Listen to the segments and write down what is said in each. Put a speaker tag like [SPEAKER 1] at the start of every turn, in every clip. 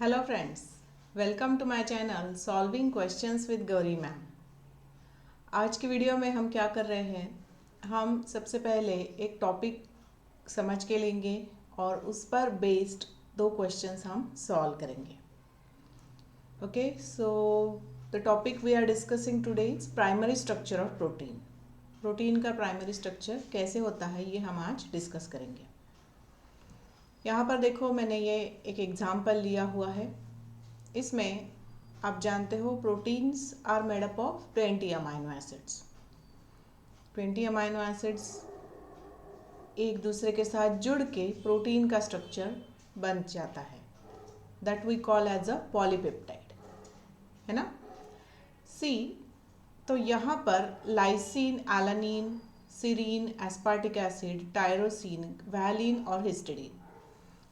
[SPEAKER 1] Hello friends, welcome to my channel solving questions with Gauri ma'am. आज की video में हम क्या कर रहे हैं, हम सबसे पहले एक टॉपिक समझ के लेंगे और उस पर बेस्ड दो क्वेश्चंस हम सॉल्व करेंगे। Okay, so the topic we are discussing today is primary structure of protein. Protein का प्राइमरी स्ट्रक्चर कैसे होता है ये हम आज डिस्कस करेंगे। यहाँ पर देखो, मैंने ये एक एग्जाम्पल लिया हुआ है। इसमें आप जानते हो proteins are made up of 20 amino acids. 20 amino acids एक दूसरे के साथ जुड़ के प्रोटीन का स्ट्रक्चर बन जाता है, that we call as a polypeptide, है ना। सी, तो यहाँ पर lysine, alanine, serine, aspartic acid, tyrosine, valine और हिस्टिडीन,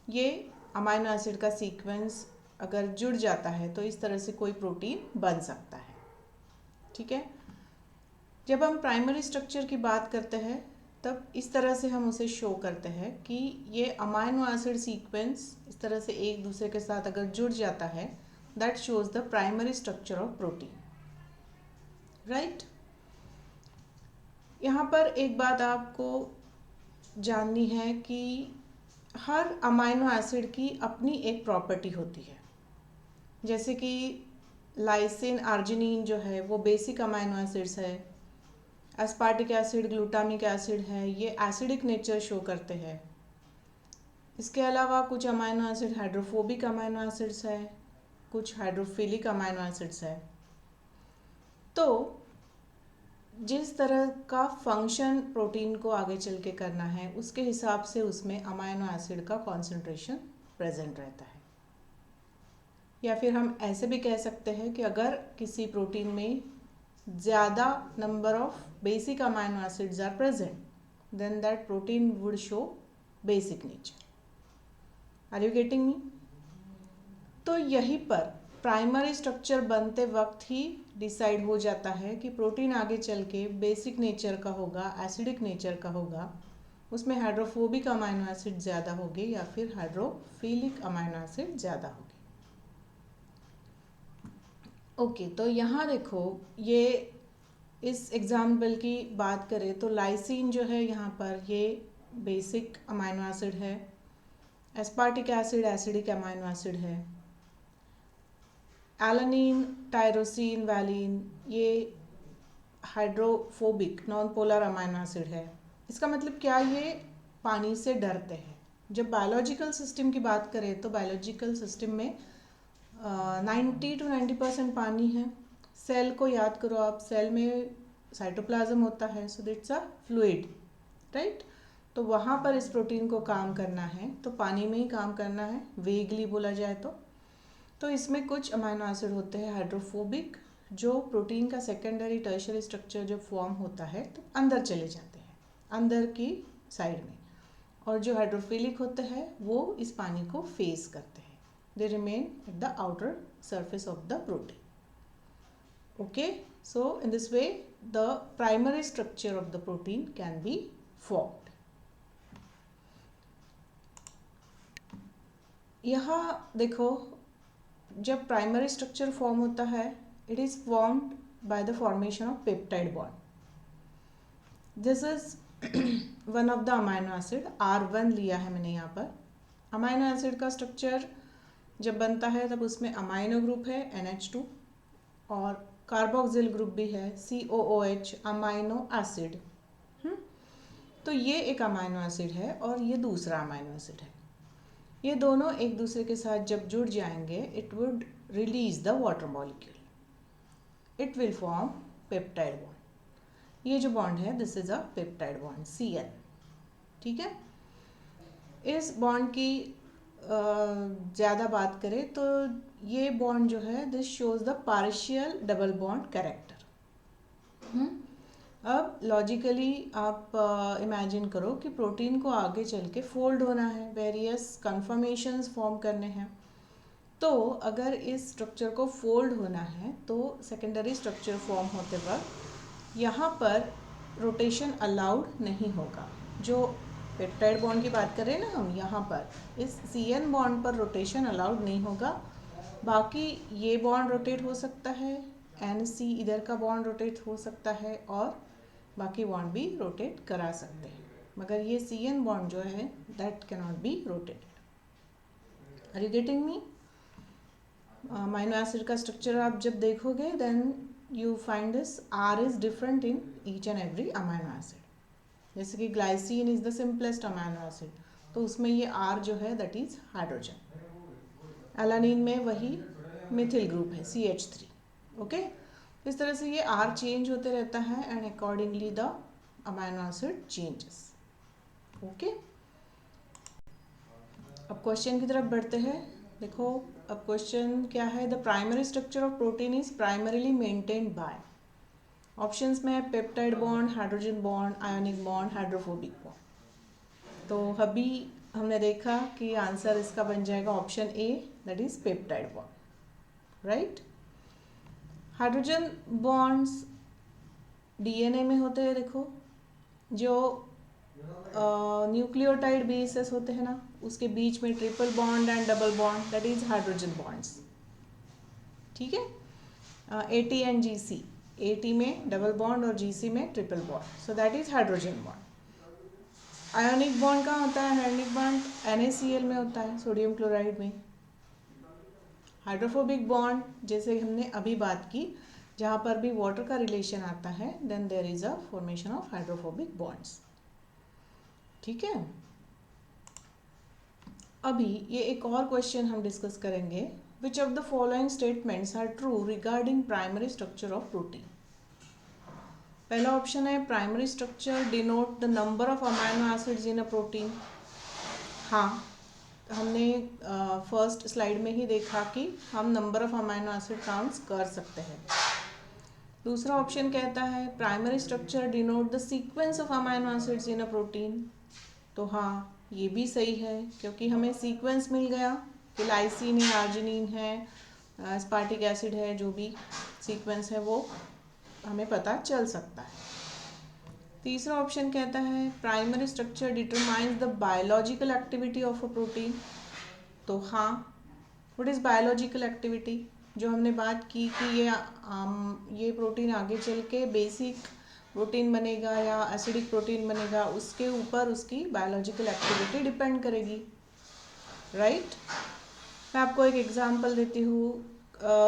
[SPEAKER 1] ये अमाइनो एसिड का सीक्वेंस अगर जुड़ जाता है तो इस तरह से कोई प्रोटीन बन सकता है। ठीक है, जब हम प्राइमरी स्ट्रक्चर की बात करते हैं तब इस तरह से हम उसे शो करते हैं कि ये अमाइनो एसिड सीक्वेंस इस तरह से एक दूसरे के साथ अगर जुड़ जाता है, that shows the primary structure of protein, right. यहाँ पर एक बात आपको जाननी है कि हर अमाइनो एसिड की अपनी एक प्रॉपर्टी होती है। जैसे कि लाइसिन, आर्जिनिन जो है वो बेसिक अमाइनो एसिड्स है। एस्पार्टिक एसिड, ग्लूटामिक एसिड है, ये एसिडिक नेचर शो करते हैं। इसके अलावा कुछ amino acid hydrophobic amino acids है, कुछ हाइड्रोफिलिक अमाइनो एसिड्स है। तो जिस तरह का फंक्शन प्रोटीन को आगे चल के करना है उसके हिसाब से उसमें अमाइनो एसिड का कॉन्सेंट्रेशन प्रेजेंट रहता है। या फिर हम ऐसे भी कह सकते हैं कि अगर किसी प्रोटीन में ज़्यादा number of basic amino acids are present, then that protein would show basic nature. Are you getting me? तो यहीं पर प्राइमरी स्ट्रक्चर बनते वक्त ही डिसाइड हो जाता है कि प्रोटीन आगे चल के बेसिक नेचर का होगा, एसिडिक नेचर का होगा, उसमें हाइड्रोफोबिक अमाइनो एसिड ज़्यादा होंगे या फिर हाइड्रोफिलिक अमाइनो एसिड ज़्यादा होंगे। ओके, तो यहाँ देखो, ये इस एग्जाम्पल की बात करें तो लाइसिन जो है यहाँ पर ये बेसिक अमाइनो एसिड है, aspartic acid acidic amino acid है, एलानिन, टायरोसिन, वैलिन ये hydrophobic non polar amino acid है। इसका मतलब क्या, ये पानी से डरते हैं। जब बायोलॉजिकल सिस्टम की बात करें तो बायोलॉजिकल सिस्टम में 90 to 90% पानी है। सेल को याद करो आप, सेल में साइटोप्लाज्म होता है, so that's a fluid, right. तो वहाँ पर इस प्रोटीन को काम करना है तो पानी में ही काम करना है, वेगली बोला जाए तो इसमें कुछ अमाइनो एसिड होते हैं हाइड्रोफोबिक, जो प्रोटीन का सेकेंडरी टर्शियरी स्ट्रक्चर जब फॉर्म होता है तो अंदर चले जाते हैं, अंदर की साइड में, और जो हाइड्रोफिलिक होते हैं वो इस पानी को फेस करते हैं, they remain at the outer surface of the protein. Okay, so in this way the primary structure of the protein can be formed. यहाँ देखो, जब प्राइमरी स्ट्रक्चर फॉर्म होता है it is formed by the formation of peptide bond. This is one of the amino acid, R1 लिया है मैंने यहाँ पर। अमाइनो एसिड का स्ट्रक्चर जब बनता है तब उसमें अमाइनो ग्रुप है NH2 और कार्बोक्सिल ग्रुप भी है COOH, अमाइनो एसिड। तो ये एक अमाइनो एसिड है और ये दूसरा अमाइनो एसिड है। ये दोनों एक दूसरे के साथ जब जुड़ जाएंगे it would release the water molecule, it will form peptide bond. ये जो बॉन्ड है this is a peptide bond CN। ठीक है, इस बॉन्ड की ज़्यादा बात करें तो ये बॉन्ड जो है this shows the partial double bond character. अब लॉजिकली आप इमेजिन करो कि प्रोटीन को आगे चल के फोल्ड होना है, वेरियस कन्फर्मेशंस फॉर्म करने हैं। तो अगर इस स्ट्रक्चर को फोल्ड होना है तो सेकेंडरी स्ट्रक्चर फॉर्म होते वक्त यहाँ पर रोटेशन अलाउड नहीं होगा। जो पेप्टाइड बॉन्ड की बात कर रहे हैं ना हम, यहाँ पर इस CN बॉन्ड पर रोटेशन अलाउड नहीं होगा बाकी ये बॉन्ड रोटेट हो सकता है, NC इधर का बॉन्ड रोटेट हो सकता है और बाकी बॉन्ड भी रोटेट करा सकते हैं, मगर ये CN बॉन्ड जो है that can not be rotated. Are you getting me? Amino acid का स्ट्रक्चर आप जब देखोगे then you find this R is different in each and every amino acid. जैसे कि glycine is the simplest amino acid, तो उसमें ये R जो है दैट इज हाइड्रोजन। एलानिन में वही मिथिल ग्रुप है CH3। ओके, इस तरह से ये R चेंज होते रहता है and accordingly the amino acid changes. Okay, अब क्वेश्चन की तरफ बढ़ते हैं। देखो अब क्वेश्चन क्या है, the primary structure of protein is primarily maintained by. Options में है peptide bond, hydrogen bond, ionic bond, hydrophobic bond. तो अभी हमने देखा कि आंसर इसका बन जाएगा option A, that is peptide bond, right. Hydrogen bonds DNA में होते हैं। देखो जो न्यूक्लियोटाइड बेसेस होते हैं ना, उसके बीच में triple bond and double bond, that is hydrogen bonds. ठीक है, AT एंड GC, AT में डबल बॉन्ड और GC में triple bond, so that is hydrogen bond. Ionic bond कहाँ होता है? आयोनिक बॉन्ड NaCl में होता है, सोडियम क्लोराइड में। हाइड्रोफोबिक बॉन्ड जैसे हमने अभी बात की, जहाँ पर भी वाटर का रिलेशन आता है then there is a formation of hydrophobic bonds. ठीक है, अभी ये एक और क्वेश्चन हम डिस्कस करेंगे, which of the following statements are true regarding primary structure of protein. पहला ऑप्शन है primary structure denote the number of amino acids in a protein. हाँ, हमने फर्स्ट स्लाइड में ही देखा कि हम number of amino acid counts कर सकते हैं। दूसरा ऑप्शन कहता है primary structure denote the sequence of amino acids in a protein. तो हाँ, ये भी सही है क्योंकि हमें सीक्वेंस मिल गया कि लाइसिन है, आर्जिनिन है, एस्पार्टिक एसिड है, जो भी सीक्वेंस है वो हमें पता चल सकता है। तीसरा ऑप्शन कहता है primary structure determines the biological activity of a protein. तो हाँ, व्हाट इज़ बायोलॉजिकल एक्टिविटी, जो हमने बात की कि ये प्रोटीन आगे चल के बेसिक प्रोटीन बनेगा या एसिडिक प्रोटीन बनेगा, उसके ऊपर उसकी बायोलॉजिकल एक्टिविटी डिपेंड करेगी, राइट। मैं आपको एक एग्जांपल देती हूँ।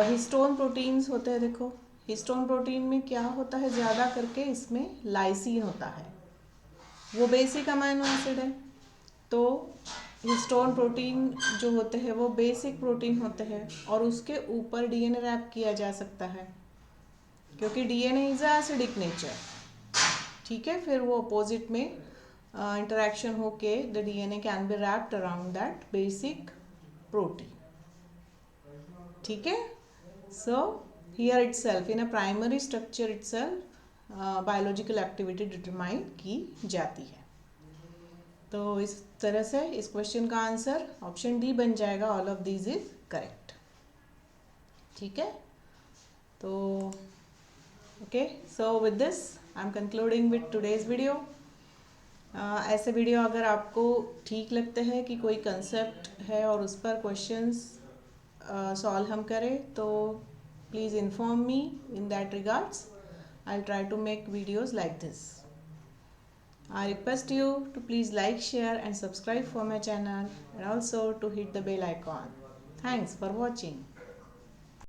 [SPEAKER 1] हिस्टोन प्रोटीन्स होते हैं। देखो हिस्टोन प्रोटीन में क्या होता है, ज़्यादा करके इसमें लाइसिन होता है, वो बेसिक अमाइनो एसिड है। तो हिस्टोन प्रोटीन जो होते हैं वो बेसिक प्रोटीन होते हैं और उसके ऊपर DNA रैप किया जा सकता है क्योंकि DNA इज एसिडिक नेचर। ठीक है, फिर वो अपोजिट में इंटरेक्शन होके the DNA can be wrapped around that basic protein. ठीक है, so here itself in a primary structure itself biological activity determine की जाती है। तो इस तरह से इस क्वेश्चन का आंसर ऑप्शन डी बन जाएगा, all of these is correct. ठीक है, तो okay, so with this I am concluding with today's video. ऐसे वीडियो अगर आपको ठीक लगते हैं कि कोई कंसेप्ट है और उस पर क्वेश्चंस सॉल्व हम करें, तो please inform me in that regards. I will try to make videos like this. I request you to please like, share and subscribe for my channel and also to hit the bell icon. Thanks for watching.